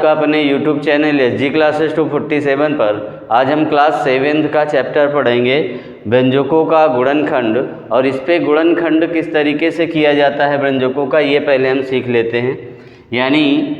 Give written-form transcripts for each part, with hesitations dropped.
आपका अपने YouTube channel SG classes 247 पर। आज हम क्लास 7th का चैप्टर पढ़ेंगे व्यंजकों का गुणनखंड, और इस पे गुणनखंड किस तरीके से किया जाता है व्यंजकों का ये पहले हम सीख लेते हैं। यानी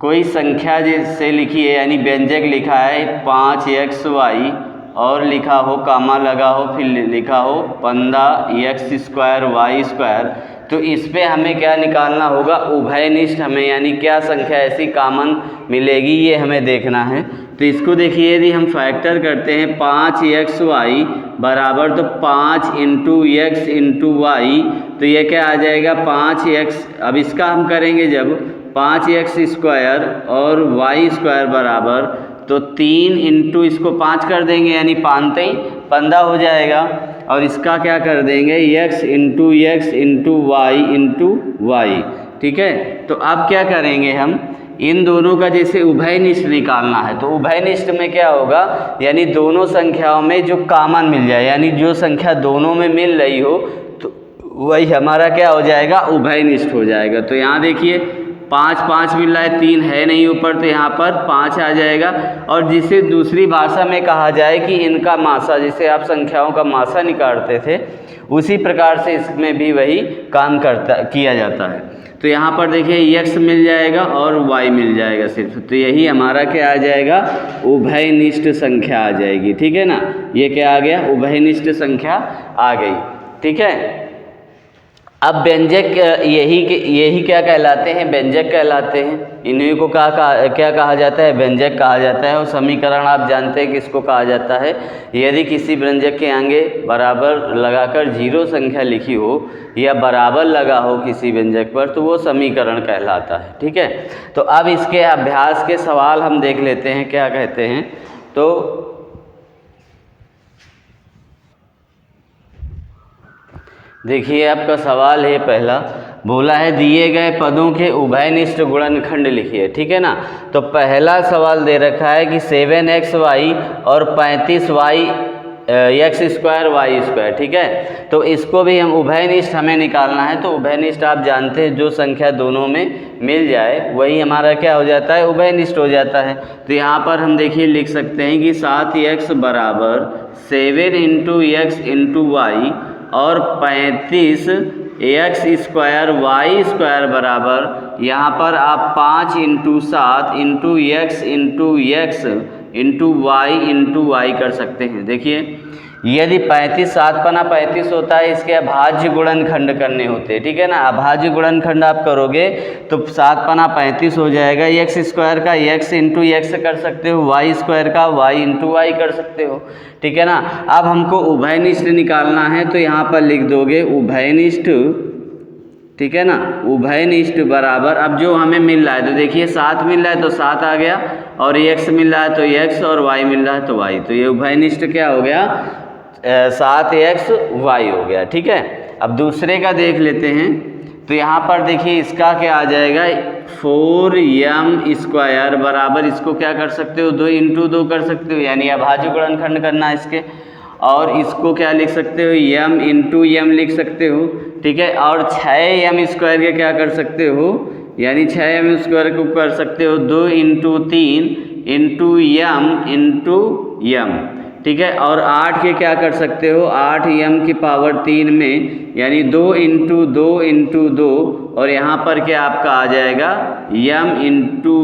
कोई संख्या जैसे लिखी है, यानी व्यंजक लिखा है 5xy और लिखा हो कामा लगा हो, फिर लिखा हो 15x² y², तो इस पे हमें क्या निकालना होगा, उभयनिष्ठ हमें, यानी क्या संख्या ऐसी कॉमन मिलेगी ये हमें देखना है। तो इसको देखिए, यदि हम फैक्टर करते हैं 5xy बराबर तो 5 × x × y, तो ये क्या आ जाएगा 5x। अब इसका हम करेंगे जब 5x² और y² बराबर तो 3 × इसको 5 कर देंगे, यानी 5 × 15 हो जाएगा। और इसका क्या कर देंगे x × y, ठीक है। तो अब क्या करेंगे, हम इन दोनों का जैसे उभयनिष्ठ निकालना है, तो उभयनिष्ठ में क्या होगा, यानी दोनों संख्याओं में जो कॉमन मिल जाए, यानी जो संख्या दोनों में मिल रही हो तो वही हमारा क्या हो जाएगा, उभयनिष्ठ हो जाएगा। तो यहाँ देखिए 5 5 मिल रहा है, 3 है नहीं ऊपर, तो यहाँ पर 5 आ जाएगा। और जिसे दूसरी भाषा में कहा जाए कि इनका मासा, जिसे आप संख्याओं का मासा निकालते थे, उसी प्रकार से इसमें भी वही काम किया जाता है। तो यहाँ पर देखिए x मिल जाएगा और y मिल जाएगा सिर्फ, तो यही हमारा क्या आ जाएगा, उभयनिष्ठ संख्या आ जाएगी, ठीक है ना। ये क्या आ गया, उभयनिष्ठ संख्या आ गई, ठीक है। अब व्यंजक यही क्या कहलाते हैं, व्यंजक कहलाते हैं। इन्हीं को क्या कहा जाता है, व्यंजक कहा जाता है। और समीकरण आप जानते हैं किसको कहा जाता है, यदि किसी व्यंजक के आगे बराबर लगाकर 0 संख्या लिखी हो या बराबर लगा हो किसी व्यंजक पर, तो वो समीकरण कहलाता है, ठीक है। तो अब इसके अभ्यास के सवाल हम देख लेते हैं क्या कहते हैं। तो देखिए आपका सवाल है पहला, बोला है दिए गए पदों के उभयनिष्ठ गुणनखंड लिखिए, ठीक है ना। तो पहला सवाल दे रखा है कि 7xy और 35y x² y², ठीक है। तो इसको भी हम उभयनिष्ठ हमें निकालना है। तो उभयनिष्ठ आप जानते हैं जो संख्या दोनों में मिल जाए वही हमारा क्या हो जाता है, उभयनिष्ठ हो जाता है। तो यहाँ पर हम देखिए लिख सकते हैं कि 7x बराबर 7 × x × y और 35x² y² बराबर, यहाँ पर आप 5 × 7 × x × y कर सकते हैं। देखिए यदि 35 7 पना 35 होता है, इसके अभाज्य गुणनखंड करने होते हैं, ठीक है ना। अभाज्य गुणनखंड आप करोगे तो 7 पना 35 हो जाएगा। x² का x × x कर सकते हो, y² का y × y कर सकते हो, ठीक है ना। अब हमको उभयनिष्ठ निकालना है, तो यहाँ पर लिख दोगे उभयनिष्ठ, ठीक है ना। उभयनिष्ठ बराबर, अब जो हमें मिल रहा है, तो देखिए 7 मिल रहा है तो 7 आ गया, और x मिल रहा है तो x, और y मिल रहा है तो y। तो ये उभयनिष्ठ क्या हो गया, 7xy हो गया, ठीक है। अब दूसरे का देख लेते हैं। तो यहाँ पर देखिए इसका क्या आ जाएगा, 4m² बराबर, इसको क्या कर सकते हो, 2 × 2 कर सकते हो, यानी अभाज्य गुणनखंड करना है इसके। और इसको क्या लिख सकते हो, m × m लिख सकते हो, ठीक है। और 6m² के क्या कर सकते हो, यानी 6m² को कर सकते हो 2 × 3 × m, ठीक है। और 8 के क्या कर सकते हो, 8m³ में, यानी 2 × 2 × 2, और यहाँ पर क्या आपका आ जाएगा m ×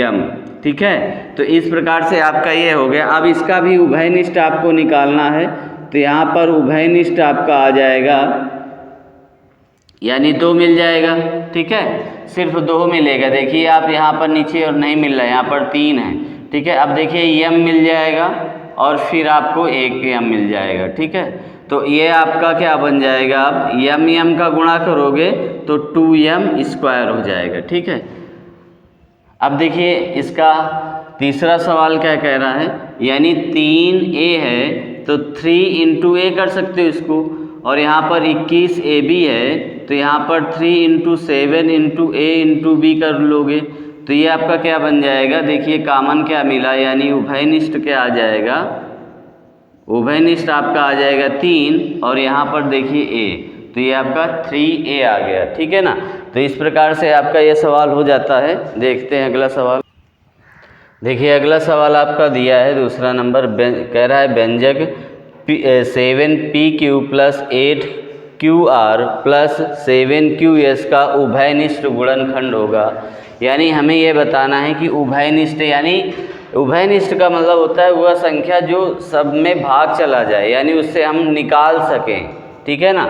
m, ठीक है। तो इस प्रकार से आपका ये हो गया। अब इसका भी उभयनिष्ठ आपको निकालना है, तो यहाँ पर उभयनिष्ठ आपका आ जाएगा, यानी 2 मिल जाएगा, ठीक है। सिर्फ 2 मिलेगा, देखिए आप यहाँ पर नीचे और नहीं मिल रहा है, यहाँ पर 3 है, ठीक है। अब देखिए m मिल जाएगा और फिर आपको 1m मिल जाएगा, ठीक है। तो ये आपका क्या बन जाएगा, अब m का गुणा करोगे तो 2m² हो जाएगा, ठीक है। अब देखिए इसका तीसरा सवाल क्या कह रहा है, यानी 3a है तो 3 × a कर सकते हो इसको, और यहाँ पर 21ab है तो यहाँ पर 3 × 7 × a × b कर लोगे, तो ये आपका क्या बन जाएगा, देखिए कॉमन क्या मिला, यानी उभयनिष्ठ क्या आ जाएगा, उभयनिष्ठ आपका आ जाएगा 3, और यहाँ पर देखिए a, तो ये आपका 3a आ गया, ठीक है ना। तो इस प्रकार से आपका ये सवाल हो जाता है। देखते हैं अगला सवाल। देखिए अगला सवाल आपका दिया है दूसरा नंबर, कह रहा है व्यंजक 7p³ + 8qr + 7qs का उभयनिष्ठ गुणनखंड होगा। यानी हमें ये बताना है कि उभयनिष्ठ, यानी उभयनिष्ठ का मतलब होता है वह संख्या जो सब में भाग चला जाए, यानी उससे हम निकाल सकें, ठीक है ना।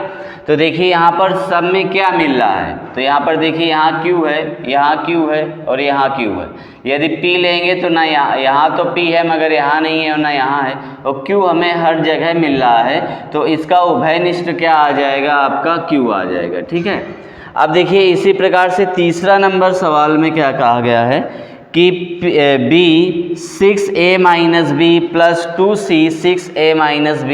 तो देखिए यहाँ पर सब में क्या मिल रहा है, तो यहाँ पर देखिए यहाँ q है, यहाँ q है और यहाँ q है। यदि p लेंगे तो ना यहाँ तो p है मगर यहाँ नहीं है और ना यहाँ है, और q हमें हर जगह मिल रहा है, तो इसका उभयनिष्ठ क्या आ जाएगा, आपका q आ जाएगा, ठीक है। अब देखिए इसी प्रकार से तीसरा नंबर सवाल में क्या कहा गया है कि b 6a - b + 2c 6a - b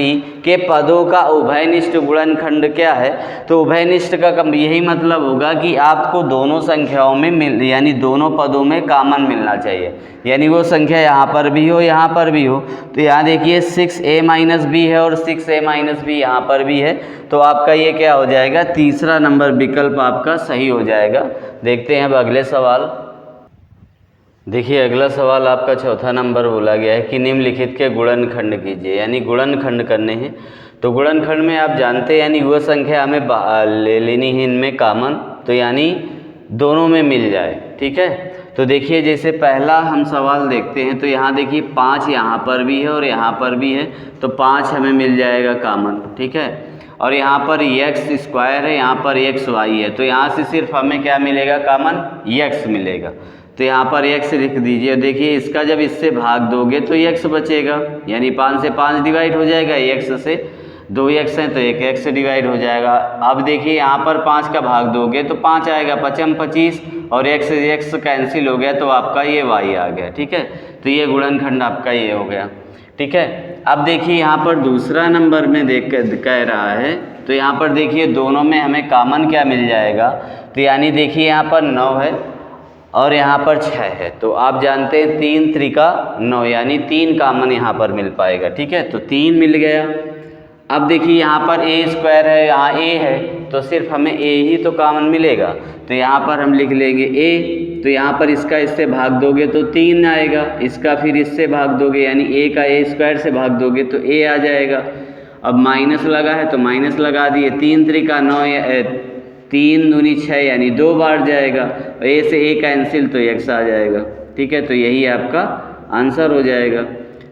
के पदों का उभयनिष्ठ गुणनखंड क्या है। तो उभयनिष्ठ का यही मतलब होगा कि आपको दोनों संख्याओं में यानी दोनों पदों में कॉमन मिलना चाहिए, यानी वो संख्या यहाँ पर भी हो यहाँ पर भी हो। तो यहाँ देखिए 6a - b है और 6a - b यहाँ पर भी है, तो आपका ये क्या हो जाएगा, तीसरा नंबर विकल्प आपका सही हो जाएगा। देखते हैं अब अगले सवाल। देखिए अगला सवाल आपका चौथा नंबर बोला गया है कि निम्नलिखित के गुणनखंड कीजिए, यानी गुणनखंड करने हैं। तो गुणनखंड में आप जानते हैं यानी वह संख्या हमें ले लेनी है इनमें कॉमन, तो यानी दोनों में मिल जाए, ठीक है। तो देखिए जैसे पहला हम सवाल देखते हैं, तो यहाँ देखिए 5 यहाँ पर भी है और यहाँ पर भी है, तो 5 हमें मिल जाएगा कॉमन, ठीक है। और यहाँ पर x² है, यहाँ पर xy है, तो यहाँ से सिर्फ हमें क्या मिलेगा, कॉमन x मिलेगा। तो यहाँ पर x लिख दीजिए। देखिए इसका जब इससे भाग दोगे तो x बचेगा, यानी 5 से 5 डिवाइड हो जाएगा, x से 2x है तो 1x डिवाइड हो जाएगा। अब देखिए यहाँ पर 5 का भाग दोगे तो 5 आएगा, 5 25 और x कैंसिल हो गया, तो आपका ये y आ गया, ठीक है। तो ये गुणनखंड आपका ये हो गया, ठीक है। अब देखिए यहाँ पर दूसरा नंबर में देख कर कह रहा है, तो यहाँ पर देखिए दोनों में हमें कॉमन क्या मिल जाएगा, तो यानी देखिए यहाँ पर 9 है और यहाँ पर 6 है, तो आप जानते हैं 3 त्रिका 9, यानी 3 कॉमन यहाँ पर मिल पाएगा, ठीक है। तो 3 मिल गया। अब देखिए यहाँ पर a² है, यहाँ a है, तो सिर्फ हमें a ही तो कॉमन मिलेगा, तो यहाँ पर हम लिख लेंगे a। तो यहाँ पर इसका इससे भाग दोगे तो 3 आएगा, इसका फिर इससे भाग दोगे यानी a का a² से भाग दोगे तो a आ जाएगा। अब माइनस लगा है तो माइनस लगा दिए, 3 त्रिका 9, 3 दूनी 6 यानी 2 बार जाएगा, a से a कैंसिल तो x आ जाएगा, ठीक है। तो यही आपका आंसर हो जाएगा।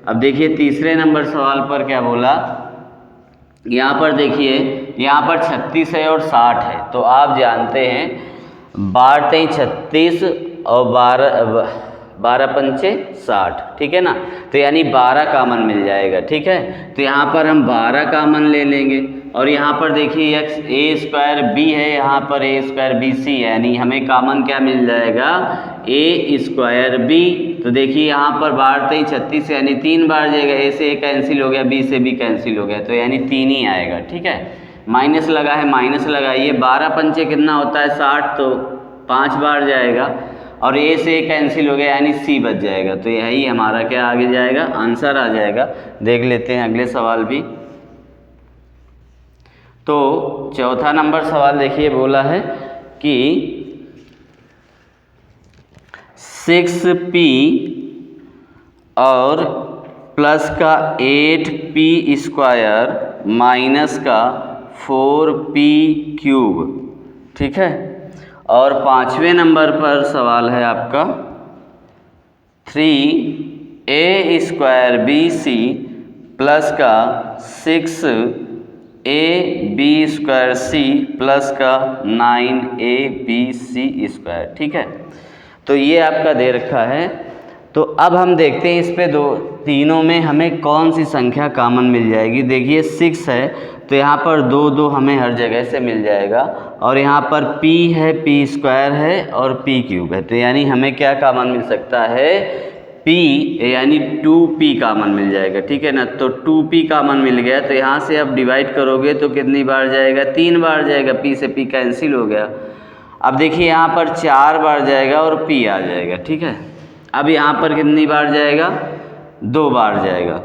अब देखिए तीसरे नंबर सवाल पर क्या बोला, यहाँ पर देखिए यहाँ पर 36 है और 60 है, तो आप जानते हैं 12 3 36 और 12 पंचे 60, ठीक है ना। तो यानी 12 कॉमन मिल जाएगा, ठीक है। तो यहाँ पर हम 12 कॉमन ले लेंगे और यहाँ पर देखिए a² b है, यहाँ पर a² bc है, यानी हमें कॉमन क्या मिल जाएगा, a² b। तो देखिए यहाँ पर 12 3 36 यानी 3 बार जाएगा, a से a कैंसिल हो गया, b से b कैंसिल हो गया, तो यानी 3 ही आएगा, ठीक है। माइनस लगा है, माइनस लगाइए, 12 पंचे कितना होता है 60, तो 5 बार जाएगा और a से a कैंसिल हो गया यानी c बच जाएगा। तो यही हमारा क्या आगे जाएगा, आंसर आ जाएगा। देख लेते हैं अगले सवाल भी। तो चौथा नंबर सवाल देखिए बोला है कि 6p और प्लस का 8p² माइनस का 4p³, ठीक है। और पाँचवें नंबर पर सवाल है आपका 3a² bc प्लस का 6ab² c प्लस का 9abc², ठीक है। तो ये आपका दे रखा है। तो अब हम देखते हैं इस पे तीनों में हमें कौन सी संख्या कॉमन मिल जाएगी। देखिए 6 है तो यहाँ पर 2 2 हमें हर जगह से मिल जाएगा, और यहाँ पर p है, p² है और p³ है, तो यानी हमें क्या कॉमन मिल सकता है, p यानी 2p कॉमन मिल जाएगा, ठीक है ना। तो 2p कॉमन मिल गया, तो यहाँ से अब डिवाइड करोगे तो कितनी बार जाएगा, 3 बार जाएगा, p से p कैंसिल हो गया। अब देखिए यहाँ पर 4 बार जाएगा और p आ जाएगा, ठीक है। अब यहाँ पर कितनी बार जाएगा, 2 बार जाएगा,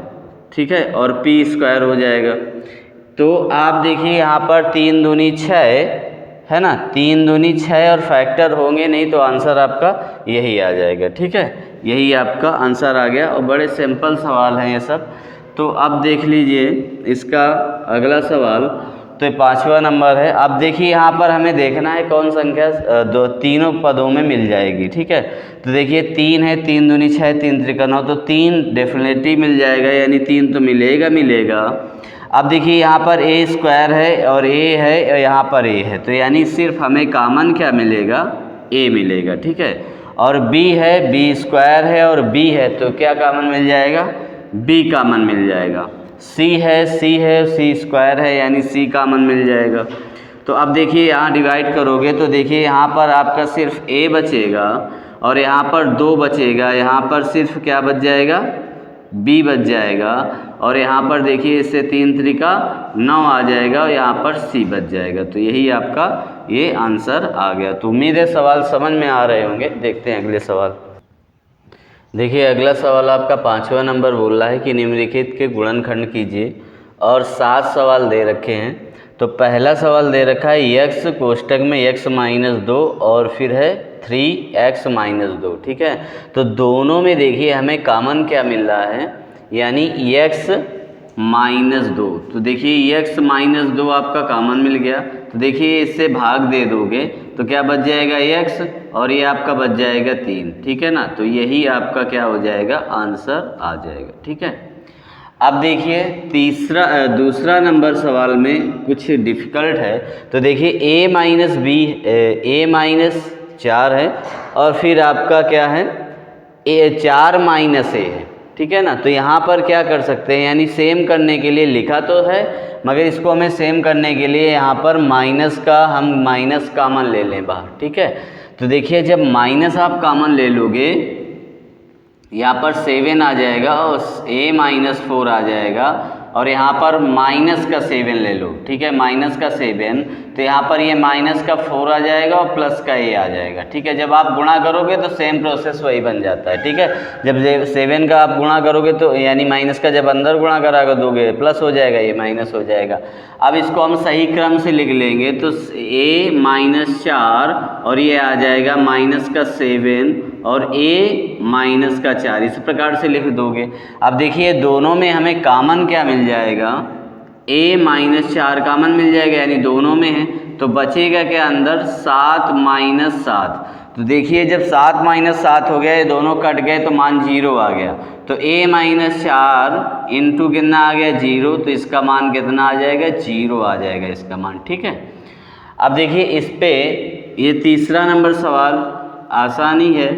ठीक है, और p² हो जाएगा। तो आप देखिए यहाँ पर 3 दूनी 6 है ना, 3 दूनी 6 और फैक्टर होंगे नहीं तो आंसर आपका यही आ जाएगा। ठीक है, यही आपका आंसर आ गया और बड़े सिंपल सवाल हैं ये सब। तो अब देख लीजिए इसका अगला सवाल, तो 5वां नंबर है। अब देखिए यहाँ पर हमें देखना है कौन संख्या तीनों पदों में मिल जाएगी। ठीक है, तो देखिए 3 है, 3 दूनी 6, 3 त्रिका 9, तो 3 डेफिनेटली मिल जाएगा, यानी 3 तो मिलेगा। अब देखिए यहाँ पर ए स्क्वायर है और ए है और यहाँ पर ए है, तो यानी सिर्फ हमें कॉमन क्या मिलेगा, ए मिलेगा। ठीक है, और बी है, बी स्क्वायर है और बी है, तो क्या कॉमन मिल जाएगा, बी कॉमन मिल जाएगा। सी है, सी स्क्वायर है, यानी सी कॉमन मिल जाएगा। तो अब देखिए यहाँ डिवाइड करोगे तो देखिए यहाँ पर आपका सिर्फ ए बचेगा और यहाँ पर 2 बचेगा, यहाँ पर सिर्फ क्या बच जाएगा, बी बच जाएगा, और यहाँ पर देखिए इससे 3 त्रिका 9 आ जाएगा और यहाँ पर सी बच जाएगा। तो यही आपका ये आंसर आ गया। तो उम्मीद है सवाल समझ में आ रहे होंगे। देखते हैं अगले सवाल। देखिए अगला सवाल आपका 5वां नंबर बोल रहा है कि निम्नलिखित के गुणनखंड कीजिए, और 7 सवाल दे रखे हैं। तो पहला सवाल दे रखा है x कोष्टक में x माइनस 2 और फिर है 3x माइनस 2। ठीक है, तो दोनों में देखिए हमें कॉमन क्या मिल रहा है, यानी x माइनस 2। तो देखिए x माइनस 2 आपका कॉमन मिल गया। तो देखिए इससे भाग दे दोगे तो क्या बच जाएगा x, और ये आपका बच जाएगा 3। ठीक है ना, तो यही आपका क्या हो जाएगा, आंसर आ जाएगा। ठीक है, अब देखिए दूसरा नंबर सवाल में कुछ डिफ़िकल्ट है। तो देखिए a minus B, a minus 4 है और फिर आपका क्या है, a 4 माइनस a है। ठीक है ना, तो यहाँ पर क्या कर सकते हैं, यानी सेम करने के लिए लिखा तो है मगर इसको हमें सेम करने के लिए यहाँ पर माइनस का हम माइनस कॉमन ले लें बाहर। ठीक है, तो देखिए जब माइनस आप कॉमन ले लोगे यहाँ पर 7 आ जाएगा और a माइनस 4 आ जाएगा, और यहाँ पर माइनस का 7 ले लो। ठीक है, माइनस का 7, तो यहाँ पर ये माइनस का 4 आ जाएगा और प्लस का a आ जाएगा। ठीक है, जब आप गुणा करोगे तो सेम प्रोसेस वही बन जाता है। ठीक है, जब 7 का आप गुणा करोगे तो यानी माइनस का जब अंदर गुणा करा दोगे प्लस हो जाएगा, ये माइनस हो जाएगा। अब इसको हम सही क्रम से लिख लेंगे, तो a माइनस 4 और ये आ जाएगा माइनस का 7 और a माइनस का 4, इस प्रकार से लिख दोगे। अब देखिए दोनों में हमें कॉमन क्या मिल जाएगा, a माइनस 4 कॉमन मिल जाएगा, यानी दोनों में है, तो बचेगा क्या अंदर 7 माइनस 7। तो देखिए जब 7 माइनस 7 हो गया, ये दोनों कट गए तो मान 0 आ गया। तो a माइनस 4 इंटू कितना आ गया 0, तो इसका मान कितना आ जाएगा, 0 आ जाएगा इसका मान। ठीक है, अब देखिए इस पे ये तीसरा नंबर सवाल आसानी है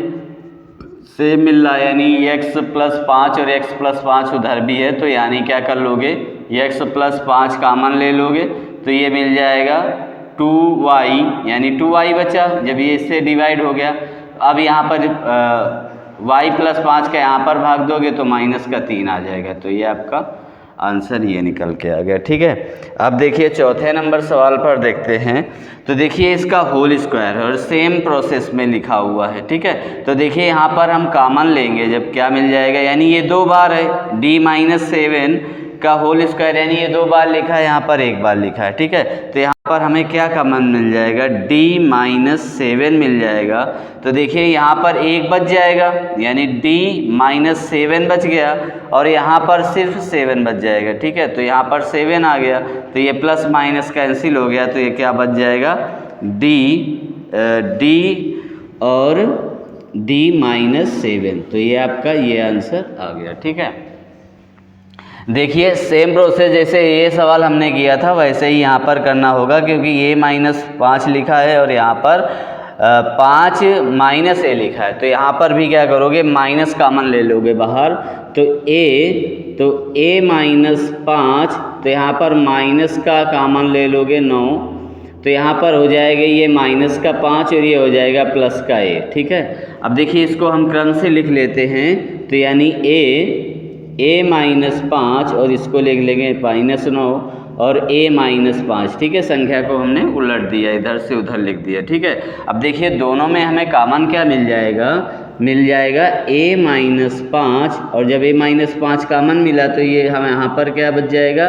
से मिल रहा है, यानी x प्लस 5 और x प्लस 5 उधर भी है, तो यानी क्या कर लोगे, x प्लस 5 कॉमन ले लोगे तो ये मिल जाएगा 2y, यानी 2y बचा जब ये इससे डिवाइड हो गया। अब यहाँ पर y प्लस 5 का यहाँ पर भाग दोगे तो माइनस का 3 आ जाएगा। तो ये आपका आंसर ये निकल के आ गया। ठीक है, अब देखिए चौथे नंबर सवाल पर देखते हैं। तो देखिए इसका होल स्क्वायर है और सेम प्रोसेस में लिखा हुआ है। ठीक है, तो देखिए यहाँ पर हम कॉमन लेंगे, जब क्या मिल जाएगा, यानी ये 2 बार है d माइनस 7 का होल स्क्वायर, यानी ये 2 बार लिखा है, यहाँ पर 1 बार लिखा है। ठीक है, तो यहाँ पर हमें क्या कॉमन मिल जाएगा, d माइनस 7 मिल जाएगा। तो देखिए यहाँ पर 1 बच जाएगा, यानी d माइनस 7 बच गया और यहाँ पर सिर्फ 7 बच जाएगा। ठीक है, तो यहाँ पर 7 आ गया, तो ये प्लस माइनस कैंसिल हो गया, तो ये क्या बच जाएगा, d और d माइनस 7। तो ये आपका ये आंसर आ गया। ठीक है, देखिए सेम प्रोसेस जैसे ये सवाल हमने किया था वैसे ही यहाँ पर करना होगा, क्योंकि a माइनस 5 लिखा है और यहाँ पर 5 माइनस a लिखा है। तो यहाँ पर भी क्या करोगे, माइनस कॉमन ले लोगे बाहर, तो a माइनस 5, तो यहाँ पर माइनस का कॉमन ले लोगे 9, तो यहाँ पर हो जाएगा ये माइनस का 5 और ये हो जाएगा प्लस का a। ठीक है, अब देखिए इसको हम क्रम से लिख लेते हैं, तो यानी a माइनस 5 और इसको लिख लेंगे माइनस 9 और a माइनस 5। ठीक है, संख्या को हमने उलट दिया, इधर से उधर लिख दिया। ठीक है, अब देखिए दोनों में हमें कॉमन क्या मिल जाएगा a माइनस 5, और जब a माइनस 5 कॉमन मिला तो ये हमें यहाँ पर क्या बच जाएगा,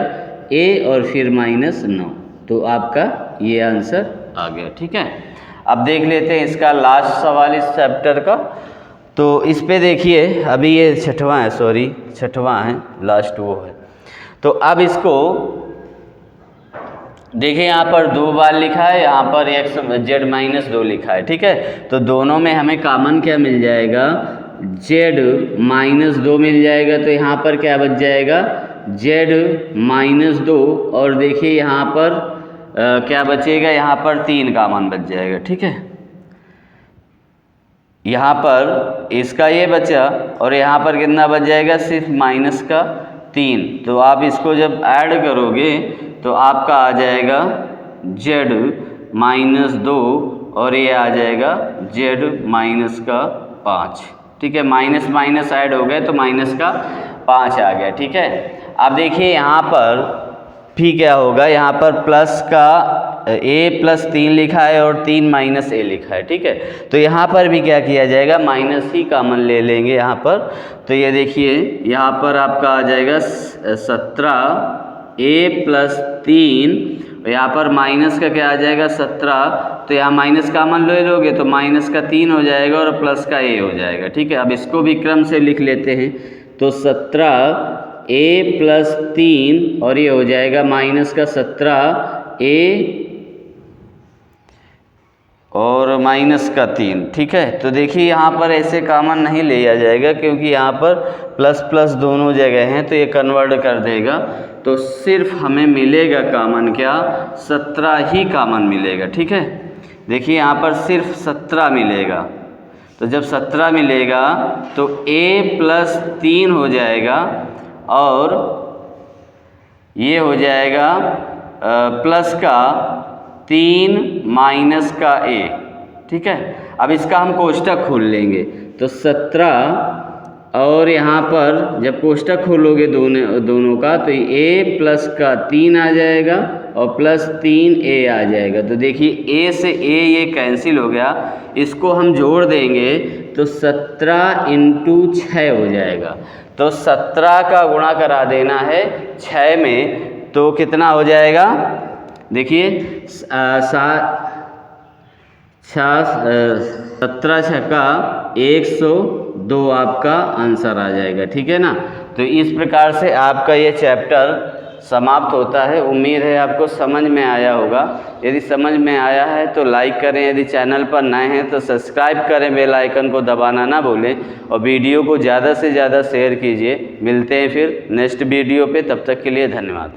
ए और फिर -9, तो आपका ये आंसर आ गया। ठीक है, अब देख लेते हैं इसका लास्ट सवाल इस चैप्टर का। तो इस पे देखिए, अभी ये छठवां है, सॉरी छठवां है, लास्ट वो है। तो अब इसको देखिए, यहाँ पर 2 बार लिखा है, यहाँ पर z-2 लिखा है। ठीक है, तो दोनों में हमें कॉमन क्या मिल जाएगा, z-2 मिल जाएगा। तो यहाँ पर क्या बच जाएगा, z-2, और देखिए यहाँ पर क्या बचेगा, यहाँ पर 3 कॉमन बच जाएगा। ठीक है, यहाँ पर इसका ये बचा और यहाँ पर कितना बच जाएगा, सिर्फ -3। तो आप इसको जब ऐड करोगे तो आपका आ जाएगा z-2 और ये आ जाएगा z-5। ठीक है, माइनस माइनस ऐड हो गए तो -5 आ गया। ठीक है, अब देखिए यहाँ पर भी क्या होगा, यहाँ पर प्लस का a+3 लिखा है और 3 -a लिखा है। ठीक है, तो यहाँ पर भी क्या किया जाएगा, माइनस ही कॉमन ले लेंगे यहाँ पर। तो ये देखिए यहाँ पर आपका आ जाएगा 17a+3, यहाँ पर माइनस का क्या आ जाएगा 17, तो यहाँ माइनस कॉमन ले लोगे तो -3 हो जाएगा और प्लस का a हो जाएगा। ठीक है, अब इसको भी क्रम से लिख लेते हैं। तो 17a+3 और ये हो जाएगा -17a और -3। ठीक है, तो देखिए यहाँ पर ऐसे कॉमन नहीं लिया जाएगा क्योंकि यहाँ पर प्लस प्लस दोनों जगह हैं, तो ये कन्वर्ट कर देगा। तो सिर्फ हमें मिलेगा कॉमन क्या, 17 ही कॉमन मिलेगा। ठीक है, देखिए यहाँ पर सिर्फ 17 मिलेगा। तो जब 17 मिलेगा तो a+3 हो जाएगा और ये हो जाएगा प्लस का 3 माइनस का a। ठीक है, अब इसका हम कोष्टक खोल लेंगे। तो 17 और यहाँ पर जब कोष्टक खोलोगे दोनों का, तो a प्लस का 3 आ जाएगा और प्लस 3a आ जाएगा। तो देखिए a से a ये कैंसिल हो गया, इसको हम जोड़ देंगे तो 17 × 6 हो जाएगा। तो 17 का गुणा करा देना है 6 में, तो कितना हो जाएगा, देखिए 17 छक्का 102 आपका आंसर आ जाएगा। ठीक है ना, तो इस प्रकार से आपका ये चैप्टर समाप्त होता है। उम्मीद है आपको समझ में आया होगा। यदि समझ में आया है तो लाइक करें, यदि चैनल पर नए हैं तो सब्सक्राइब करें, बेल आइकन को दबाना ना भूलें और वीडियो को ज़्यादा से ज़्यादा शेयर कीजिए। मिलते हैं फिर नेक्स्ट वीडियो पे, तब तक के लिए धन्यवाद।